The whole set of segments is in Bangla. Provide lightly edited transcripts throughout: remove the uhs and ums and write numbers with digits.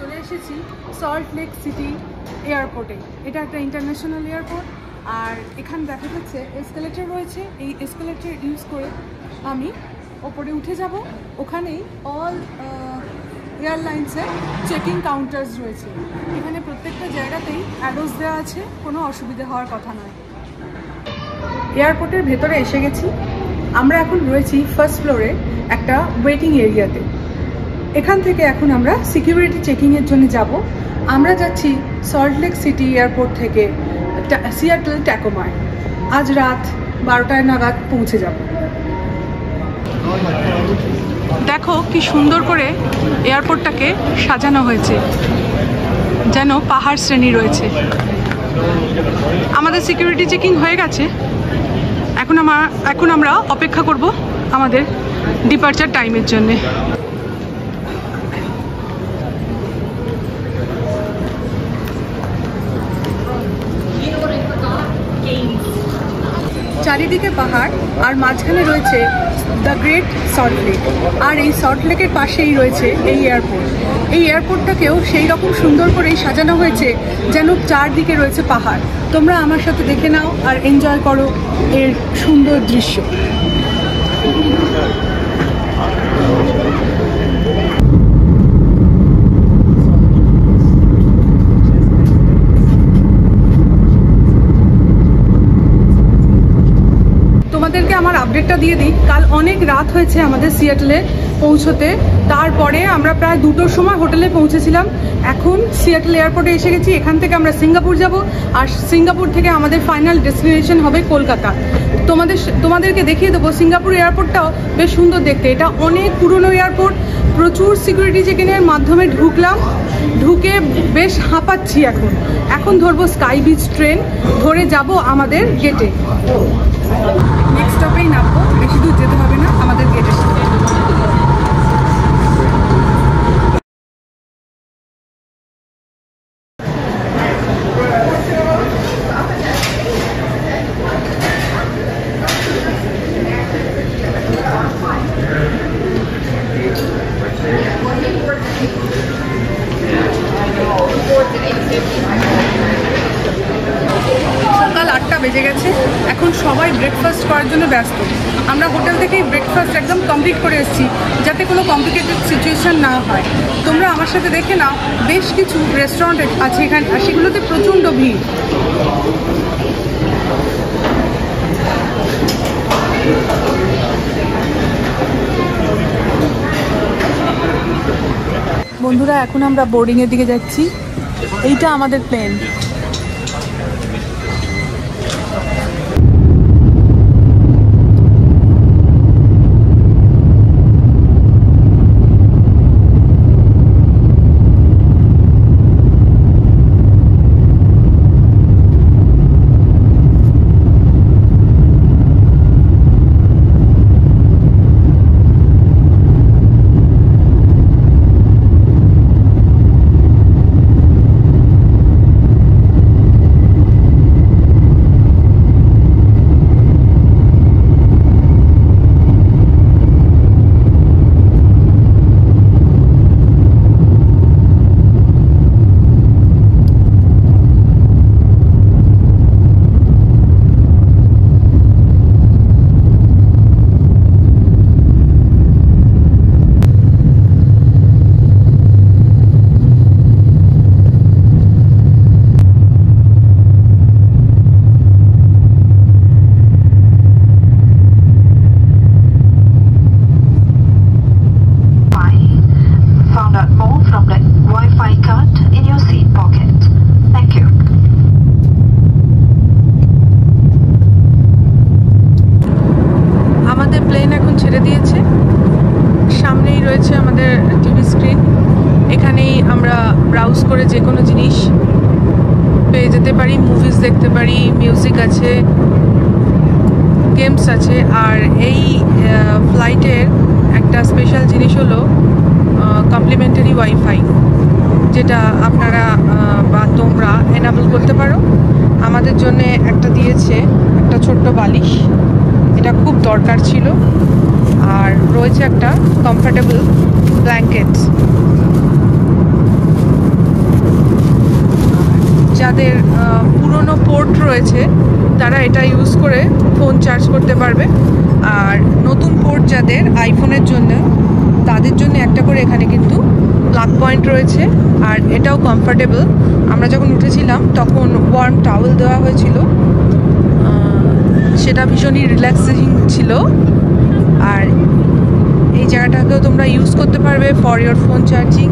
চলে এসেছি সল্ট লেক সিটি এয়ারপোর্টে। এটা একটা ইন্টারন্যাশনাল এয়ারপোর্ট, আর এখানে দেখা যাচ্ছে এসকেলেটর রয়েছে। এই এসকেলেটর ইউজ করে আমি ওপরে উঠে যাব। ওখানেই অল এয়ারলাইন্সের চেকিং কাউন্টার্স রয়েছে। এখানে প্রত্যেকটা জায়গাতেই অ্যাডোস দেওয়া আছে, কোনো অসুবিধা হওয়ার কথা নয়। এয়ারপোর্টের ভেতরে এসে গেছি। আমরা এখন রয়েছি ফার্স্ট ফ্লোরে একটা ওয়েটিং এরিয়াতে। এখান থেকে এখন আমরা সিকিউরিটি চেকিংয়ের জন্য যাব। আমরা যাচ্ছি সল্ট লেক সিটি এয়ারপোর্ট থেকে সিয়াটল ট্যাকোমায়। আজ রাত 12টা নাগাদ পৌঁছে যাব। দেখো কি সুন্দর করে এয়ারপোর্টটাকে সাজানো হয়েছে, যেন পাহাড় শ্রেণী রয়েছে। আমাদের সিকিউরিটি চেকিং হয়ে গেছে। এখন আমরা অপেক্ষা করব আমাদের ডিপার্চার টাইমের জন্যে। চারিদিকে পাহাড় আর মাঝখানে রয়েছে দ্য গ্রেট সল্ট লেক, আর এই সল্ট লেকের পাশেই রয়েছে এই এয়ারপোর্ট। এই এয়ারপোর্টটাকেও সেই রকম সুন্দর করেই সাজানো হয়েছে, যেন চারদিকে রয়েছে পাহাড়। তোমরা আমার সাথে দেখে নাও আর এনজয় করো এর সুন্দর দৃশ্য। তোমাদেরকে আমার আপডেটটা দিয়ে দিই। কাল অনেক রাত হয়েছে আমাদের সিয়াটলে পৌঁছতে। তারপরে আমরা প্রায় 2টোর সময় হোটেলে পৌঁছেছিলাম। এখন সিয়াটল এয়ারপোর্টে এসে গেছি। এখান থেকে আমরা সিঙ্গাপুর যাব, আর সিঙ্গাপুর থেকে আমাদের ফাইনাল ডেস্টিনেশন হবে কলকাতা। তোমাদেরকে দেখিয়ে দেবো। সিঙ্গাপুর এয়ারপোর্টটাও বেশ সুন্দর দেখতে। এটা অনেক পুরনো এয়ারপোর্ট। প্রচুর সিকিউরিটি চেকিংয়ের মাধ্যমে ঢুকে বেশ হাঁপাচ্ছি। এখন ধরবো স্কাই বিচ ট্রেন, ধরে যাব আমাদের গেটে। নেক্সট স্টপেই নামবো, বেশি দূর যেতে হবে না আমাদের গেটের সাথে। সকাল 8টা বেজে গেছে। এখন সবাই ব্রেকফাস্ট করার জন্য ব্যস্ত। আমরা হোটেল থেকেই ব্রেকফাস্ট একদম কমপ্লিট করে এসেছি, যাতে কোনো কমপ্লিকেটেড সিচুয়েশন না হয়। তোমরা আমার সাথে দেখে নাও, বেশ কিছু রেস্টুরেন্ট আছে এখানে, আর সেগুলোতে প্রচণ্ড ভিড়। বন্ধুরা, এখন আমরা বোর্ডিংয়ের দিকে যাচ্ছি। এইটা আমাদের প্লেন। ব্রাউজ করে যে কোনো জিনিস পেয়ে যেতে পারি। মুভিজ দেখতে পারি, মিউজিক আছে, গেমস আছে। আর এই ফ্লাইটের একটা স্পেশাল জিনিস হলো কমপ্লিমেন্টারি ওয়াইফাই, যেটা আপনারা বা তোমরা এনাবল করতে পারো। আমাদের জন্য একটা দিয়েছে, একটা ছোট্ট বালিশ, এটা খুব দরকার ছিল। আর রয়েছে একটা কমফোর্টেবল ব্ল্যাঙ্কেট। পুরনো পোর্ট রয়েছে তারা এটা ইউজ করে ফোন চার্জ করতে পারবে। আর নতুন পোর্ট যাদের আইফোনের জন্য, তাদের জন্য একটা করে এখানে কিন্তু প্লাগ পয়েন্ট রয়েছে। আর এটাও কমফোর্টেবল। আমরা যখন উঠেছিলাম তখন ওয়ার্ম টাওয়েল দেওয়া হয়েছিল, সেটা ভীষণই রিল্যাক্সিং ছিল। আর এই জায়গাটাকেও তোমরা ইউজ করতে পারবে ফর ইয়োর ফোন চার্জিং,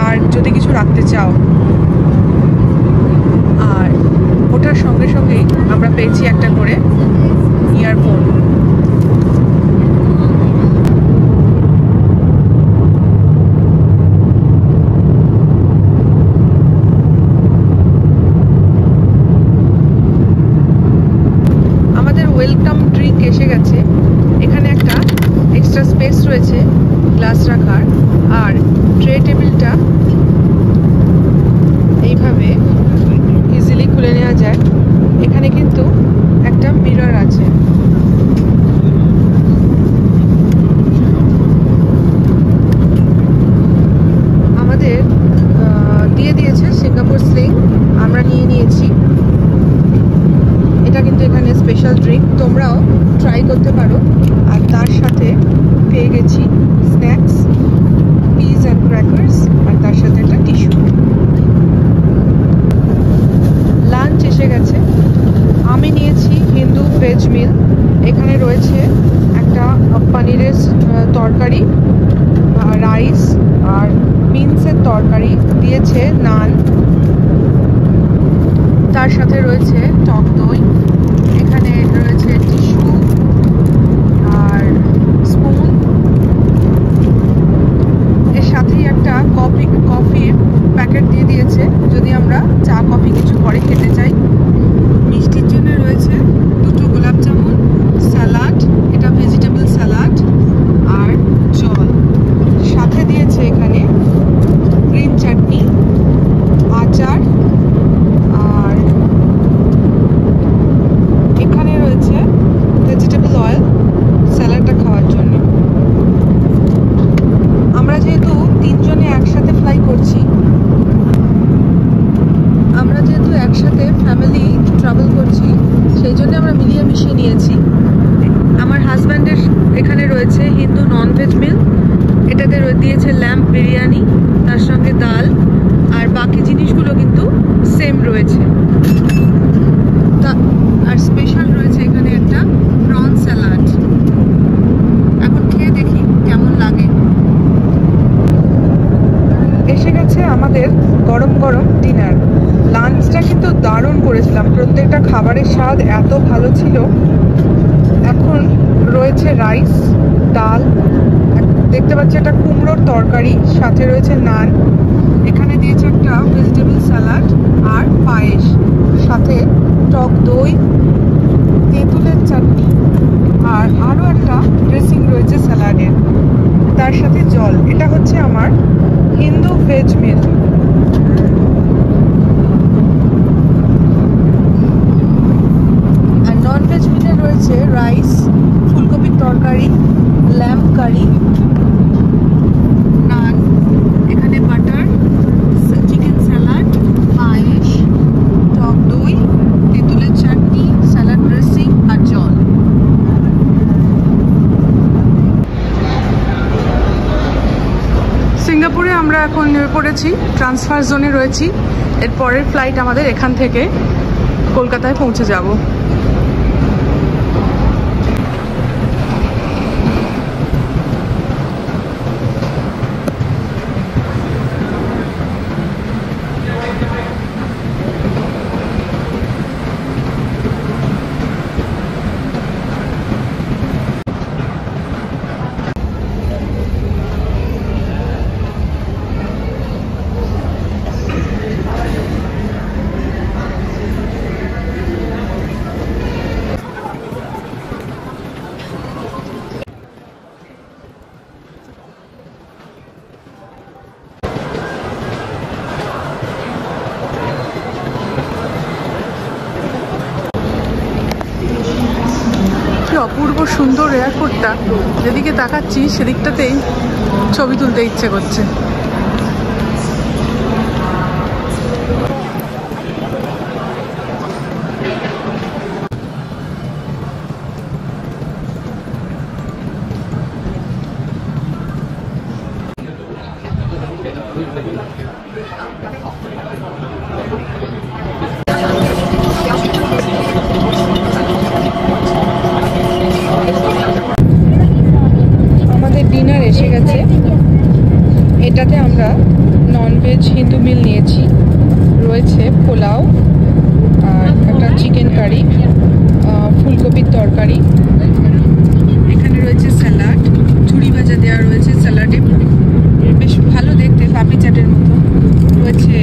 আর যদি কিছু রাখতে চাও। আর ওটার সঙ্গে সঙ্গেই আমরা পেয়েছি একটা করে ইয়ারফোন। আমাদের ওয়েলকাম ড্রিঙ্ক এসে গেছে। এখানে একটা এক্সট্রা স্পেস রয়েছে গ্লাস রাখার, আর ট্রে টেবিলটা এইভাবে ইজিলি খুলে নেওয়া যায়। এখানে কিন্তু একটা মিরর আছে। আমাদের দিয়ে দিয়েছে সিঙ্গাপুর স্লিং, আমরা নিয়ে নিয়েছি। এটা কিন্তু এখানে স্পেশাল ড্রিঙ্ক, তোমরাও ট্রাই করতে পারো। আর তার সাথে পেয়ে গেছি স্ন্যাক্স, পিস অ্যান্ড ক্র্যাকার্স, আর তার সাথে একটা টিস্যু। লাঞ্চ এসে গেছে। আমি নিয়েছি হিন্দু ভেজ মিল। এখানে রয়েছে একটা পনিরের তরকারি, রাইস আর বিনসের তরকারি, দিয়েছে নান, তার সাথে রয়েছে টক দই, এখানে রয়েছে টিস্যু আর স্পুন। এর সাথেই একটা কফির প্যাকেট দিয়ে দিয়েছে যদি আমরা চা কফি কিছু পরে খেতে চাই। মিষ্টির জন্য রয়েছে দুটো গোলাপ জামুন, স্যালাড, এটা ভেজিটেবল স্যালাড, আর জল। সাথে দিয়েছে এখানে গ্রিন চাটনি, আচার, আর এখানে রয়েছে ভেজিটেবল অয়েল স্যালাডটা খাওয়ার জন্য। আমরা যেহেতু তিনজনে একসাথে ফ্লাই করছি, আমরা যেহেতু একসাথে ফ্যামিলি ট্রাভেল করছি, সেই জন্য আমরা মিলিয়ে মিশিয়ে নিয়েছি। আমার হাজব্যান্ডের এখানে রয়েছে হিন্দু ননভেজ মিল, এটাতে দিয়েছে ল্যাম্প বিরিয়ানি, তার সঙ্গে ডাল, আর বাকি জিনিসগুলো কিন্তু সেম রয়েছে। আর স্পেশাল রয়েছে এখানে একটা প্রন স্যালাড। এখন খেয়ে দেখি কেমন লাগে। এসে গেছে আমাদের গরম গরম ডিনার। লাঞ্চটা কিন্তু দারুণ করেছিলাম, প্রত্যেকটা খাবারের স্বাদ এত ভালো ছিল। এখন রয়েছে রাইস, ডাল, দেখতে পাচ্ছি একটা কুমড়োর তরকারি, সাথে রয়েছে নান, এখানে দিয়েছে একটা ভেজিটেবল স্যালাড আর পায়েস, সাথে টক দই, তেঁতুলের চাটনি, আর আরও একটা ড্রেসিং রয়েছে স্যালাডের, তার সাথে জল। এটা হচ্ছে আমার হিন্দু ভেজ মিল। আর নন ভেজ মিলে রয়েছে রাইস, ফুলকপির তরকারি, ল্যাম্প কারি, নান, এখানে বাটার, চিকেন স্যালাড, পায়েস, টক দই, তেঁতুলের চাটনি, স্যালাড ড্রেসিং আর জল। সিঙ্গাপুরে আমরা এখন নেমে পড়েছি, ট্রান্সফার জোনে রয়েছি। এর পরের ফ্লাইট আমাদের এখান থেকে কলকাতায় পৌঁছে যাব। অপূর্ব সুন্দর এয়ারপোর্টটা, যেদিকে তাকাচ্ছি সেদিকটাতেই ছবি তুলতে ইচ্ছে করছে। আমাদের ডিনার এসে গেছে। এটাতে আমরা ননভেজ হিন্দু মিল নিয়েছি। রয়েছে পোলাও আর একটা চিকেন কারি, ফুলকপির তরকারি, এখানে রয়েছে স্যালাড, ঝুড়ি ভাজা দেওয়া রয়েছে স্যালাডে, বেশ ভালো দেখতে, পাপড়ি চাটের মতো। রয়েছে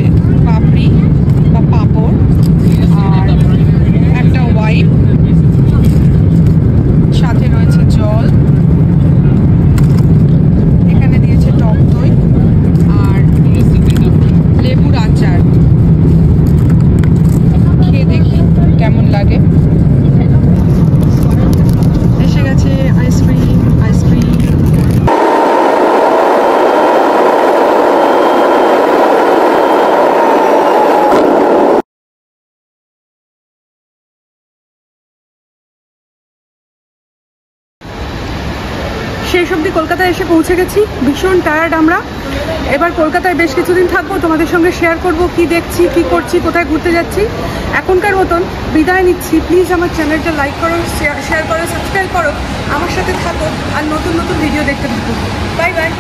পাপড়ি বা পাঁপড় আর একটা ওয়াইন, সাথে রয়েছে জল, এখানে দিয়েছে টক দই আর লেবুর আচার। খেয়ে দেখি কেমন লাগে। এসে গেছে আইসক্রিম। শেষ অবধি কলকাতায় এসে পৌঁছে গেছি। ভীষণ টায়ার্ড আমরা। এবার কলকাতায় বেশ কিছুদিন থাকবো, তোমাদের সঙ্গে শেয়ার করব কি দেখছি, কি করছি, কোথায় ঘুরতে যাচ্ছি। এখনকার মতন বিদায় নিচ্ছি। প্লিজ আমার চ্যানেলটা লাইক করো, শেয়ার করো, সাবস্ক্রাইব করো, আমার সাথে থাকো আর নতুন নতুন ভিডিও দেখতে থাকো। Bye bye.